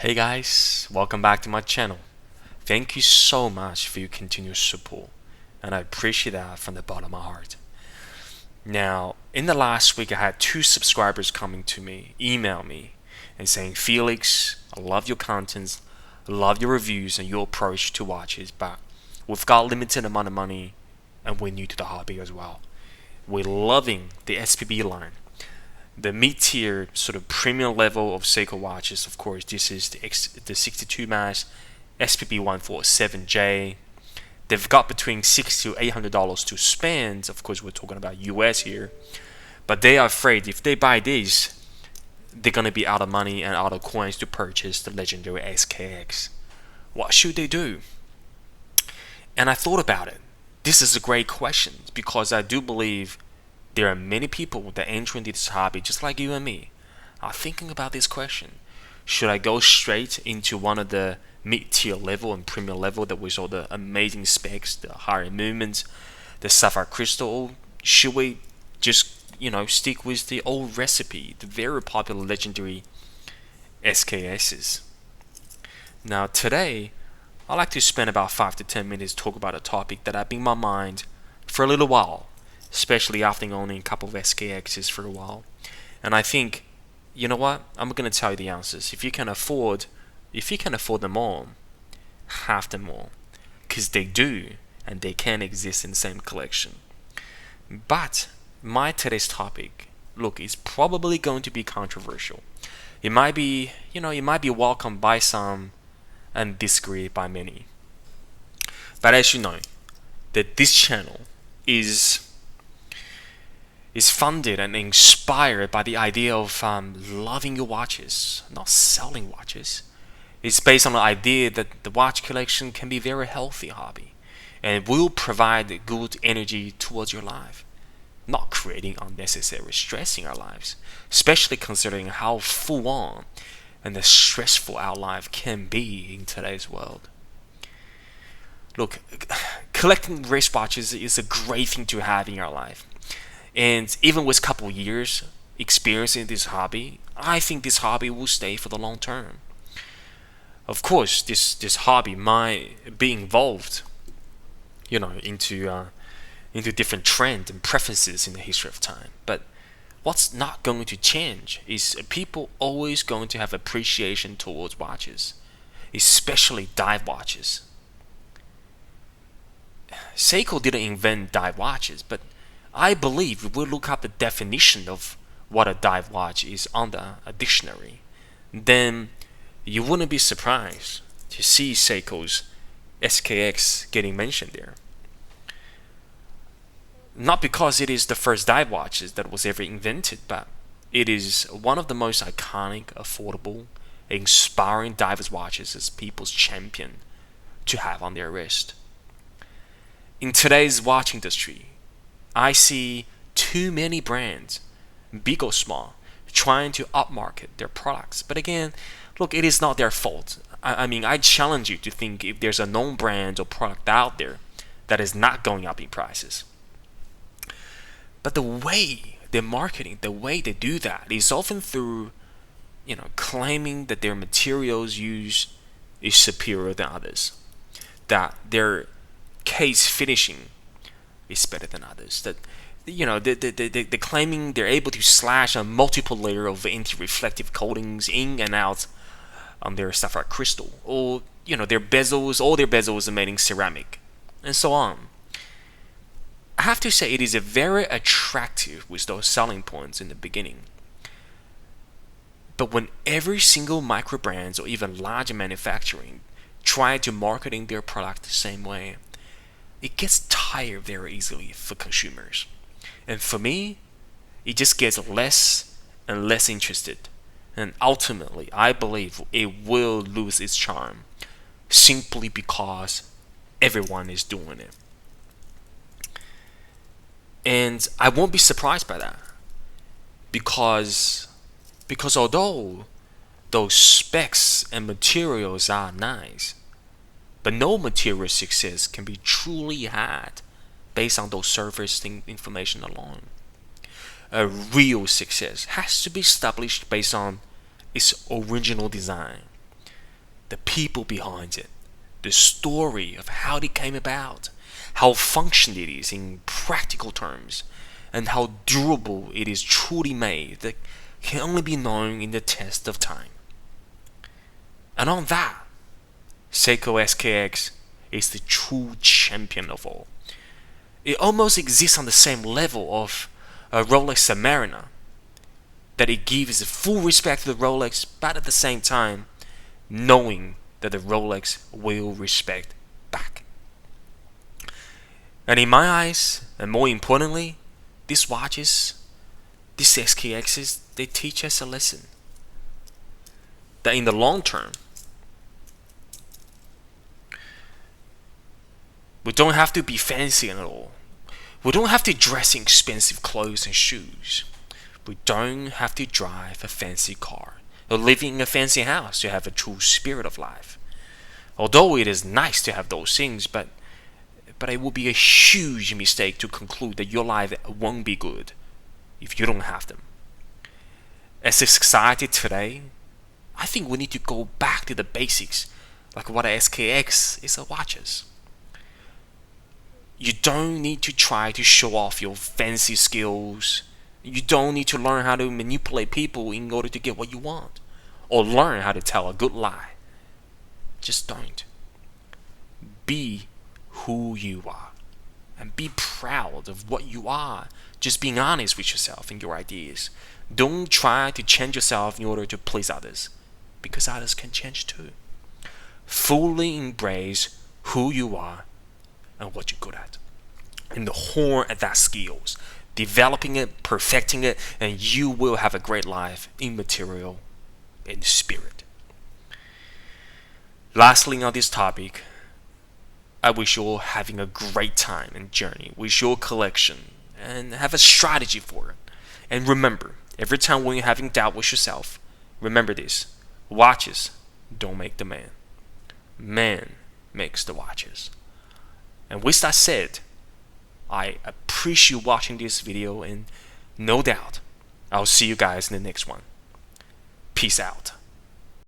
Hey guys, welcome back to my channel. Thank you so much for your continuous support, and I appreciate that from the bottom of my heart. Now, in the last week, I had two subscribers coming to me, email me, and saying, Felix, I love your contents, I love your reviews and your approach to watches, but we've got limited amount of money, and we're new to the hobby as well. We're loving the SPB line. The mid-tier sort of premium level of Seiko watches, of course, this is the 62 mass SPB 147J. They've got between $600 to $800 to spend. Of course, we're talking about US here, but they are afraid if they buy these, they're gonna be out of money and out of coins to purchase the legendary SKX. What should they do? And I thought about it. This is a great question because I do believe there are many people that enter into this hobby just like you and me are thinking about this question. Should I go straight into one of the mid-tier level and premium level that with all the amazing specs, the higher movements, the sapphire crystal, or should we just, stick with the old recipe, the very popular legendary SKSs? Now today, I like to spend about 5 to 10 minutes to talk about a topic that I've been in my mind for a little while, especially after owning a couple of SKXs for a while. And I think, you know what? I'm gonna tell you the answers. If you can afford them all, have them all, because they do, and they can exist in the same collection. But my today's topic, look, is probably going to be controversial. It might be welcomed by some and disagreed by many. But as you know, that this channel is funded and inspired by the idea of loving your watches, not selling watches. It's based on the idea that the watch collection can be a very healthy hobby and will provide good energy towards your life, not creating unnecessary stress in our lives, especially considering how full on and the stressful our life can be in today's world. Look, collecting wristwatches is a great thing to have in your life. And even with a couple years experience in this hobby, I think this hobby will stay for the long term. Of course, this hobby might be involved, into different trends and preferences in the history of time. But what's not going to change is people always going to have appreciation towards watches, especially dive watches. Seiko didn't invent dive watches, but I believe if we look up the definition of what a dive watch is on a dictionary, then you wouldn't be surprised to see Seiko's SKX getting mentioned there. Not because it is the first dive watches that was ever invented, but it is one of the most iconic, affordable, inspiring divers watches as people's champion to have on their wrist. In today's watch industry, I see too many brands, big or small, trying to upmarket their products. But again, look, it is not their fault. I challenge you to think if there's a known brand or product out there that is not going up in prices. But the way they're marketing, the way they do that is often through, claiming that their materials used is superior than others, that their case finishing is better than others. That they're claiming they're able to slash a multiple layer of anti-reflective coatings in and out on their sapphire crystal, or all their bezels are made in ceramic, and so on. I have to say it is a very attractive with those selling points in the beginning. But when every single micro brands or even larger manufacturing try to marketing their product the same way, it gets tired very easily for consumers. And for me, it just gets less and less interested. And ultimately, I believe it will lose its charm simply because everyone is doing it. And I won't be surprised by that because although those specs and materials are nice, but no material success can be truly had based on those surface information alone. A real success has to be established based on its original design, the people behind it, the story of how it came about, how functional it is in practical terms, and how durable it is truly made that can only be known in the test of time. And on that, Seiko SKX is the true champion of all. It almost exists on the same level of a Rolex Submariner, that it gives full respect to the Rolex, but at the same time, knowing that the Rolex will respect back. And in my eyes, and more importantly, these watches, these SKXs, they teach us a lesson. That in the long term, we don't have to be fancy at all. We don't have to dress in expensive clothes and shoes. We don't have to drive a fancy car or live in a fancy house to have a true spirit of life. Although it is nice to have those things, but it would be a huge mistake to conclude that your life won't be good if you don't have them. As a society today, I think we need to go back to the basics, like what a SKX is a watches. You don't need to try to show off your fancy skills. You don't need to learn how to manipulate people in order to get what you want, or learn how to tell a good lie. Just don't. Be who you are, and be proud of what you are. Just being honest with yourself and your ideas. Don't try to change yourself in order to please others, because others can change too. Fully embrace who you are and what you're good at, and hone at that skills, developing it, perfecting it, and you will have a great life in material and spirit. Lastly, on this topic, I wish you all having a great time and journey with your collection, and have a strategy for it. And remember, every time when you're having doubt with yourself, remember this: watches don't make the man. Man makes the watches. And with that said, I appreciate you watching this video, and no doubt I'll see you guys in the next one. Peace out.